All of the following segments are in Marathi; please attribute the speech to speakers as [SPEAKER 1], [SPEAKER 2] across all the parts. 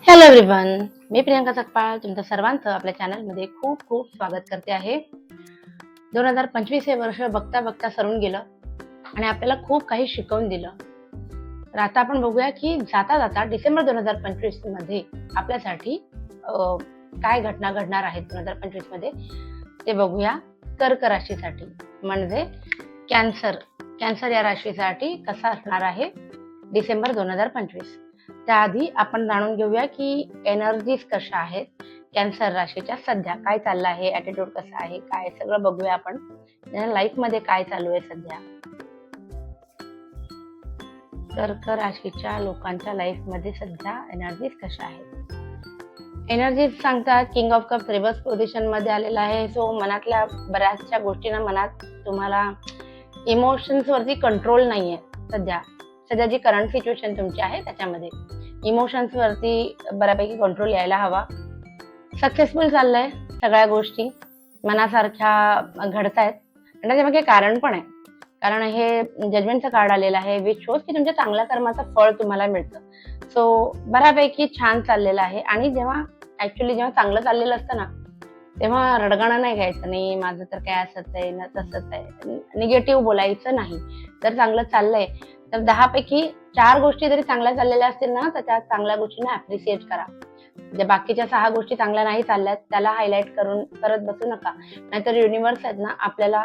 [SPEAKER 1] हॅलो एव्हरीवन, मी प्रियंका सकपाळ तुमचं सर्वांचं आपल्या चॅनलमध्ये खूप खूप स्वागत करते आहे. 2025 हे वर्ष बघता बघता सरून गेलं आणि आपल्याला खूप काही शिकवून दिलं. तर आता आपण बघूया की जाता जाता डिसेंबर 2025 मध्ये आपल्यासाठी काय घटना घडणार आहेत 2025 मध्ये ते बघूया. कर्क राशीसाठी म्हणजे कॅन्सर या राशीसाठी कसा असणार आहे डिसेंबर 2025. त्याआधी आपण जाणून घेऊया की एनर्जीज कशा आहेत कॅन्सर राशीच्या, सध्या काय चाललं आहे, ॲटिट्यूड कसा आहे, काय सगळं बघूया आपण. लाईफ मध्ये काय चालू आहे सध्या. कर्क राशीच्या लोकांच्या लाईफ मध्ये सध्या एनर्जीज कशा आहेत. एनर्जीज सांगतात king of cups reverse position मध्ये आलेला आहे. सो मनातल्या बऱ्याचशा गोष्टींना, मनात तुम्हाला इमोशन्स वरती कंट्रोल नाहीये सध्या जी करंट सिच्युएशन तुमची आहे त्याच्यामध्ये इमोशन्स वरती बऱ्यापैकी कंट्रोल यायला हवा. सक्सेसफुल चाललंय, सगळ्या गोष्टी मनासारख्या घडतायत आणि त्याच्यामागे कारण पण आहे. कारण हे जजमेंटचं कार्ड आलेलं आहे, विच शोज की तुमच्या चांगल्या कर्माचं फळ तुम्हाला मिळतं. सो बऱ्यापैकी छान चाललेलं आहे. आणि जेव्हा चांगलं चाललेलं असतं ना, तेव्हा रडगाणं नाही घ्यायचं, नाही माझं तर काय असंच आहे ना तसंच आहे, निगेटिव्ह बोलायचं नाही. जर चांगलं चाललंय तर 10 पैकी 4 गोष्टी जरी चांगल्या चाललेल्या असतील ना, तर त्या चांगल्या गोष्टींना ॲप्रिशिएट करा. ज्या बाकीच्या 6 गोष्टी चांगल्या नाही चालल्यात त्याला हायलाईट करत बसू नका. नाहीतर युनिव्हर्स आहेत ना आपल्याला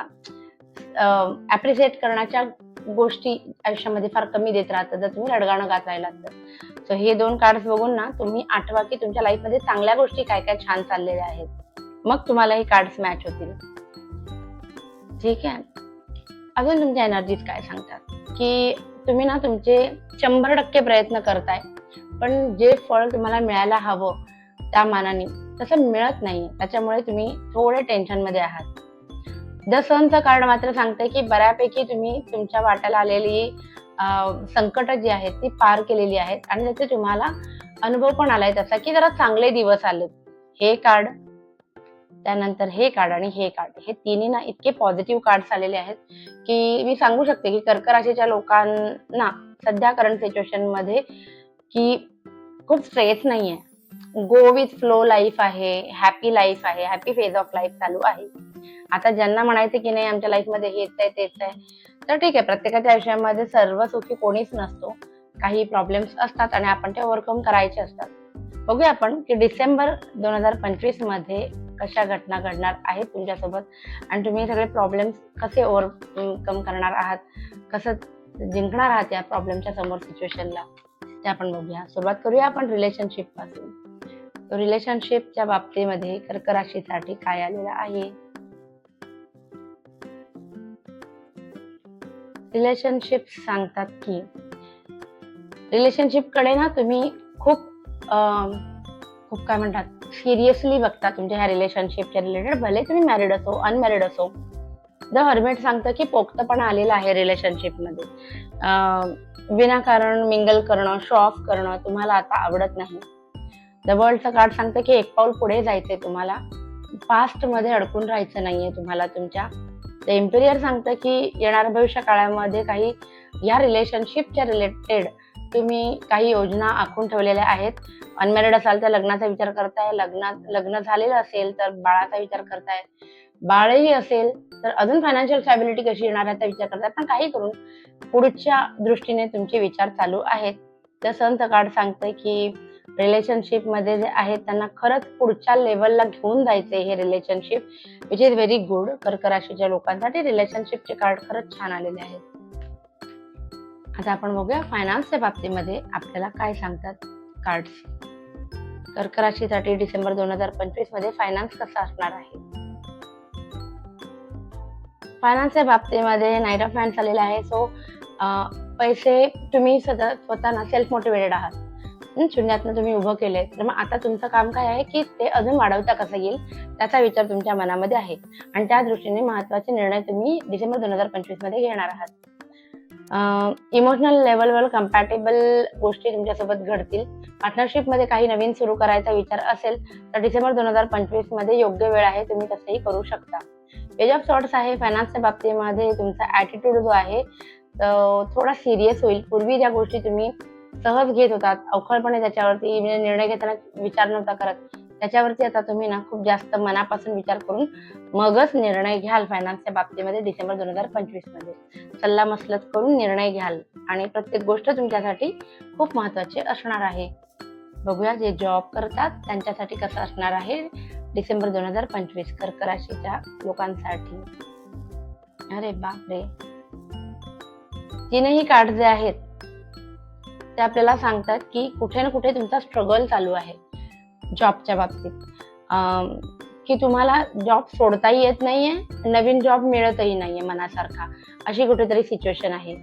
[SPEAKER 1] ॲप्रिशिएट करण्याच्या गोष्टी आयुष्यामध्ये फार कमी देत राहतं जर तुम्ही रडगाणं गात राहिलात तर. सो हे 2 कार्ड्स बघून ना तुम्ही आठवा की तुमच्या लाईफमध्ये चांगल्या गोष्टी काय काय छान चाललेल्या आहेत. मग तुम्हाला हे कार्ड्स मॅच होतील. ठीक आहे. अजून तुमच्या एनर्जीज काय सांगतात की तुम्ही ना तुमचे 100% प्रयत्न करताय, पण जे फळ तुम्हाला मिळायला हवं त्या मानाने तसं मिळत नाही. त्याच्यामुळे तुम्ही थोडे टेन्शनमध्ये आहात. द सनचं कार्ड मात्र सांगतंय की बऱ्यापैकी तुम्ही तुमच्या वाट्याला आलेली संकट जी आहेत ती पार केलेली आहेत आणि त्याचे तुम्हाला अनुभव पण आलाय तसा की जरा चांगले दिवस आलेत. हे कार्ड, त्यानंतर हे कार्ड आणि हे कार्ड, हे तिन्ही ना इतके पॉझिटिव्ह कार्ड्स आलेले आहेत की मी सांगू शकते की कर्क राशीच्या लोकांना सध्या करंट सिच्युएशन मध्ये की खूप स्ट्रेस नाहीये. गो विथ फ्लो लाईफ आहे, हॅपी लाईफ आहे, हॅपी फेज ऑफ लाईफ चालू आहे. आता ज्यांना म्हणायचं की नाही आमच्या लाईफ मध्ये हेच आहे तेच आहे, तर ठीक आहे, प्रत्येकाच्या आयुष्यामध्ये सर्व सुखी कोणीच नसतो. काही प्रॉब्लेम्स असतात आणि आपण ते ओव्हरकम करायचे असतात. बघूया आपण की डिसेंबर 2025 मध्ये कशा घटना घडणार आहेत तुमच्यासोबत आणि तुम्ही सगळे प्रॉब्लेम्स कसे ओव्हरकम करणार आहात, कसं जिंकणार आहात या प्रॉब्लेमच्या समोर सिच्युएशनला, ते आपण बघूया. सुरुवात करूया आपण रिलेशनशिप पासून. रिलेशनशिपच्या बाबतीमध्ये कर्क राशीसाठी काय आलेलं आहे. रिलेशनशिप सांगतात की रिलेशनशिप कडे ना तुम्ही खूप काय म्हणतात सिरियसली बघता तुमच्या ह्या रिलेशनशिपच्या रिलेटेड, भले तुम्ही मॅरिड असो अनमॅरिड असो. द हर्मिट सांगतं की पोक्तपणा आलेला आहे रिलेशनशिप मध्ये. विनाकारण मिंगल करणं, शो ऑफ करणं तुम्हाला आता आवडत नाही. द वर्ल्डचं कार्ड सांगतं की एक पाऊल पुढे जायचंय तुम्हाला, पास्ट मध्ये अडकून राहायचं नाहीये तुम्हाला तुमच्या. द एम्पिरियर सांगतं की येणाऱ्या भविष्य काळामध्ये काही या रिलेशनशिपच्या रिलेटेड तुम्ही काही योजना आखून ठेवलेल्या आहेत. अनमॅरिड असाल तर लग्नाचा विचार करताय, लग्न झालेलं असेल तर बाळाचा विचार करताय, बाळही असेल तर अजून फायनान्शियल स्टॅबिलिटी कशी येणार याचा विचार करताय. पण काही करून पुढच्या दृष्टीने तुमचे विचार चालू आहेत. तर सनचं कार्ड सांगतंय की रिलेशनशिप मध्ये जे आहेत त्यांना खरंच पुढच्या लेवलला घेऊन जायचंय हे relationship, which is very good. कर्क राशीच्या लोकांसाठी रिलेशनशिपचे कार्ड खरंच छान आलेले आहेत. आता आपण बघूया फायनान्सच्या बाबतीमध्ये आपल्याला काय सांगतात कार्ड्स. कर्क राशीसाठी डिसेंबर 2025 मध्ये फायनान्स कसा असणार आहे. फायनान्सच्या बाबतीमध्ये नाईट ऑफ हँड्स आलेला आहे. सो पैसे तुम्ही स्वतःना सेल्फ मोटिवेटेड आहात, शून्यातनं तुम्ही उभं केलंय, तर मग आता तुमचं काम काय आहे की ते अजून वाढवता कसं येईल त्याचा विचार तुमच्या मनामध्ये आहे आणि त्या दृष्टीने महत्वाचे निर्णय तुम्ही डिसेंबर 2025 मध्ये घेणार आहात. इमोशनल लेवलवर कम्पॅटेबल गोष्टी तुमच्यासोबत घडतील. पार्टनरशिप मध्ये काही नवीन सुरू करायचा विचार असेल तर डिसेंबर 2025 मध्ये योग्य वेळ आहे, तुम्ही तसंही करू शकता. पेज ऑफ सॉर्ट्स आहे. फायनान्सच्या बाबतीमध्ये तुमचा ॲटिट्यूड जो आहे थोडा सिरियस होईल. पूर्वी ज्या गोष्टी तुम्ही सहज घेत होतात, अवखळपणे त्याच्यावरती म्हणजे निर्णय घेताना विचार नव्हता करत, त्याच्यावरती आता तुम्ही ना खूप जास्त मनापासून विचार करून मगच निर्णय घ्याल फायनान्सच्या बाबतीमध्ये डिसेंबर 2025 मध्ये. सल्लामसलत करून निर्णय घ्याल आणि प्रत्येक गोष्ट तुमच्यासाठी खूप महत्वाची असणार आहे. बघूया जे जॉब करतात त्यांच्यासाठी कसं असणार आहे डिसेंबर 2025 कर्क राशीच्या लोकांसाठी. अरे बापरे, तीनही कार्ड जे आहेत ते आपल्याला सांगतात की कुठे ना कुठे तुमचा स्ट्रगल चालू आहे जॉबच्या बाबतीत, की तुम्हाला जॉब सोडताही येत नाहीये, नवीन जॉब मिळतही नाहीये मनासारखा, अशी कुठेतरी सिच्युएशन आहे.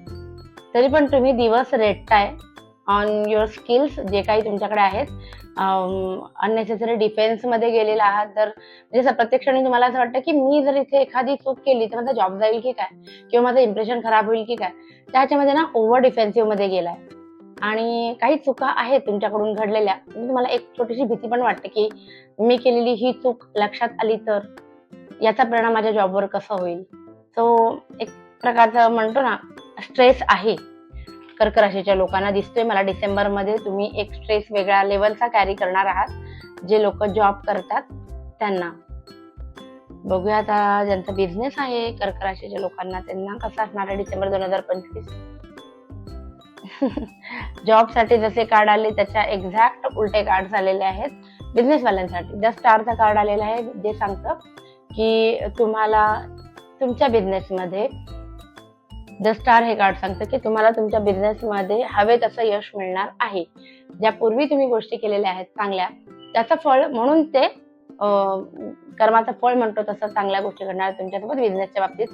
[SPEAKER 1] तरी पण तुम्ही दिवस रेटताय ऑन युअर स्किल्स जे काही तुमच्याकडे आहेत. अननेसेसरी डिफेन्स मध्ये गेलेला आहात तर म्हणजे प्रत्येक क्षणी तुम्हाला असं वाटतं की मी जर इथे एखादी चूक केली तर माझा जॉब जाईल की काय, किंवा माझं इम्प्रेशन खराब होईल की काय, त्याच्यामध्ये ना ओव्हर डिफेन्सिव्ह मध्ये गेलाय. आणि काही चुका आहेत तुमच्याकडून घडलेल्या, तुम्हाला एक छोटीशी भीती पण वाटते की मी केलेली ही चूक लक्षात आली तर याचा परिणाम माझ्या जॉबवर कसा होईल. सो एक प्रकारचा म्हणतो ना स्ट्रेस आहे कर्क राशीच्या लोकांना दिसतोय मला. डिसेंबर मध्ये तुम्ही एक स्ट्रेस वेगळ्या लेवलचा कॅरी करणार आहात, जे लोक जॉब करतात त्यांना. बघूया आता ज्यांचा बिझनेस आहे कर्क राशीच्या लोकांना त्यांना कसा असणार आहे डिसेंबर 2025. जॉब साठी जसे कार्ड आले त्याच्या एक्झॅक्ट उलटे कार्ड आलेले आहेत बिझनेस वाल्यांसाठी. द स्टारचा कार्ड आलेला आहे जे सांगतं की तुम्हाला तुमच्या बिझनेसमध्ये, द स्टार हे कार्ड सांगतं की तुम्हाला तुमच्या बिझनेसमध्ये हवे तसं यश मिळणार आहे. ज्या पूर्वी तुम्ही गोष्टी केलेल्या आहेत चांगल्या त्याचं फळ म्हणून ते कर्माचं फळ म्हणतो तसं चांगल्या गोष्टी घडणार तुमच्यासोबत बिझनेसच्या बाबतीत.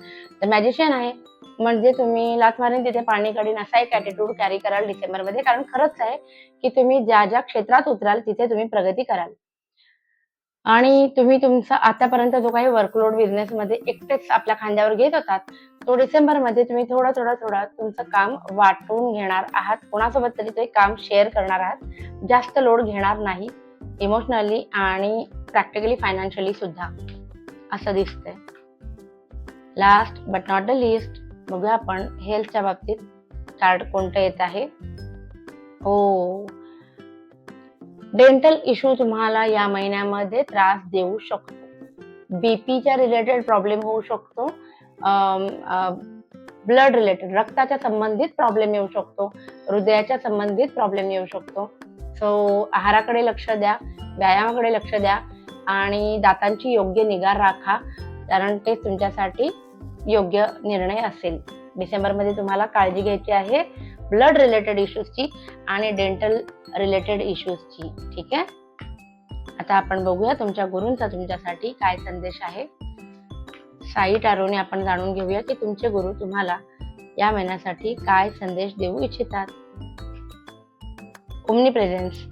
[SPEAKER 1] द मॅजिशियन आहे म्हणजे तुम्ही लाथ मारेन तिथे पाणी काढीन असा एक ॲटिट्यूड कॅरी कराल डिसेंबर मध्ये. कारण खरंच आहे की तुम्ही ज्या ज्या क्षेत्रात उतराल तिथे तुम्ही प्रगती कराल. आणि तुम्ही तुमचा आतापर्यंत जो काही वर्कलोड बिझनेसमध्ये एकटेच आपल्या खांद्यावर घेत होतात तो डिसेंबर मध्ये तुम्ही थोडं तुमचं काम वाटून घेणार आहात, कोणासोबत तरी ते काम शेअर करणार आहात, जास्त लोड घेणार नाही इमोशनली आणि प्रॅक्टिकली फायनान्शियली सुद्धा असं दिसतंय. Last but not the list बघूया आपण हेल्थच्या बाबतीत कार्ड कोणतं येत आहे. हो, डेंटल इश्यू तुम्हाला या महिन्यामध्ये त्रास देऊ शकतो. बीपीच्या रिलेटेड प्रॉब्लेम होऊ शकतो, ब्लड रिलेटेड रक्ताच्या संबंधित प्रॉब्लेम येऊ शकतो, हृदयाच्या संबंधित प्रॉब्लेम येऊ शकतो. सो आहाराकडे लक्ष द्या, व्यायामाकडे लक्ष द्या आणि दातांची योग्य निगा राखा, कारण ते तुमच्यासाठी योग्य निर्णय असेल. डिसेंबर मध्ये तुम्हाला काळजी घ्यायची आहे ब्लड रिलेटेड इश्यूजची आणि डेंटल रिलेटेड इश्यूजची. ठीक आहे, आता आपण बघूया तुमच्या गुरूंचा तुमच्यासाठी काय संदेश आहे. साई टॅरोने आपण जाणून घेऊया की तुमचे गुरु तुम्हाला या महिन्यासाठी काय संदेश देऊ इच्छितात. ओमनीप्रेझेन्स.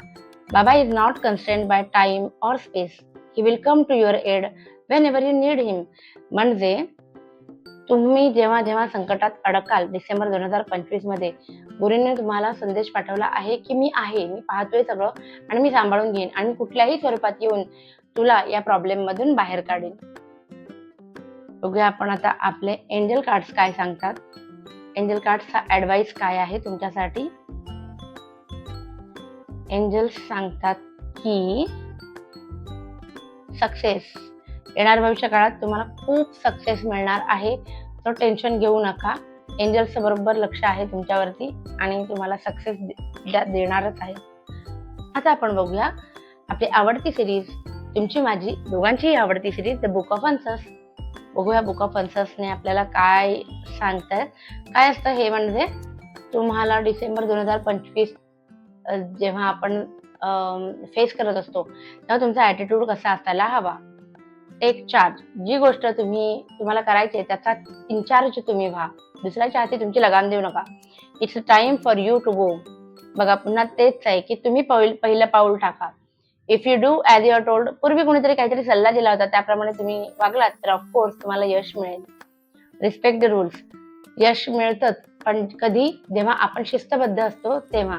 [SPEAKER 1] Baba is not constrained by time or space. He will come to your aid whenever you need him. म्हणजे तुम्ही जेव्हा जेव्हा संकटात अडकाल डिसेंबर 2025 मध्ये गुरूंनी तुम्हाला संदेश पाठवला आहे की मी आहे, मी पाहतोय सगळं आणि मी सांभाळून घेईन आणि कुठल्याही स्वरूपात येऊन तुला या प्रॉब्लेम मधून बाहेर काढेन. बघूया आपण आता आपले एंजल कार्ड्स काय सांगतात. एंजल कार्ड्सचा ऍडवाइस काय आहे तुमच्यासाठी. एंजल्स सांगतात की सक्सेस, येणार भविष्य काळात तुम्हाला खूप सक्सेस मिळणार आहे, तो टेन्शन घेऊ नका. एंजल्सचं बरोबर लक्ष आहे तुमच्यावरती आणि तुम्हाला सक्सेस देणारच आहे. आता आपण बघूया आपली आवडती सिरीज, तुमची माझी दोघांचीही आवडती series the book of answers. बघूया बुक ऑफ आन्सर्सने आपल्याला काय सांगतायत. काय असतं हे म्हणजे तुम्हाला डिसेंबर 2025 जेव्हा आपण फेस करत असतो तेव्हा तुमचा ॲटिट्यूड कसा असायला हवा. टेक चार्ज, जी गोष्ट तुम्हाला करायची आहे त्याचा इन्चार्ज तुम्ही व्हा, दुसऱ्याच्या हाती तुमची लगाम देऊ नका. It's time for you to go. बघा पुन्हा तेच आहे की तुम्ही पहिलं पाऊल टाका. If you do as you are told, पूर्वी कोणीतरी काहीतरी सल्ला दिला होता त्याप्रमाणे तुम्ही वागलात तर ऑफकोर्स तुम्हाला यश मिळेल. रिस्पेक्ट द रूल्स, यश मिळतंच पण कधी जेव्हा आपण शिस्तबद्ध असतो तेव्हा.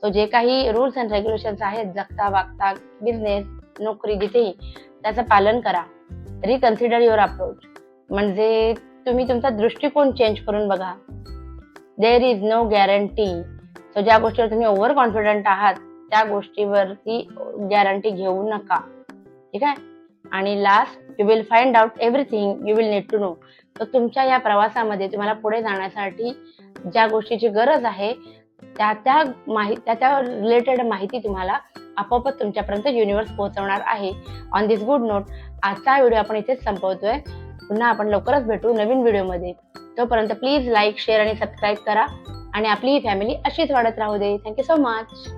[SPEAKER 1] तो जे काही रूल्स अँड रेग्युलेशन्स आहेत जगता वागता बिझनेस नोकरी जिथेही त्याचं पालन करा. रिकन्सिडर युअर अप्रोच, म्हणजे तुम्ही तुमचा दृष्टिकोन चेंज करून बघा. There is no guarantee so ज्या गोष्टीवर तुम्ही ओव्हर कॉन्फिडंट आहात त्या गोष्टीवरती गॅरंटी घेऊ नका, ठीक आहे. आणि last, you will find out everything you will need to know. तर तुमच्या या प्रवासामध्ये तुम्हाला पुढे जाण्यासाठी ज्या गोष्टीची गरज आहे त्या रिलेटेड माहिती तुम्हाला आपोआपच तुमच्यापर्यंत युनिव्हर्स पोहोचवणार आहे. ऑन दिस गुड नोट आजचा व्हिडिओ आपण इथेच संपवतोय. पुन्हा आपण लवकरच भेटू नवीन व्हिडिओमध्ये. तोपर्यंत प्लीज लाईक, शेअर आणि सबस्क्राईब करा आणि आपली ही फॅमिली अशीच वाढत राहू दे. Thank you so much.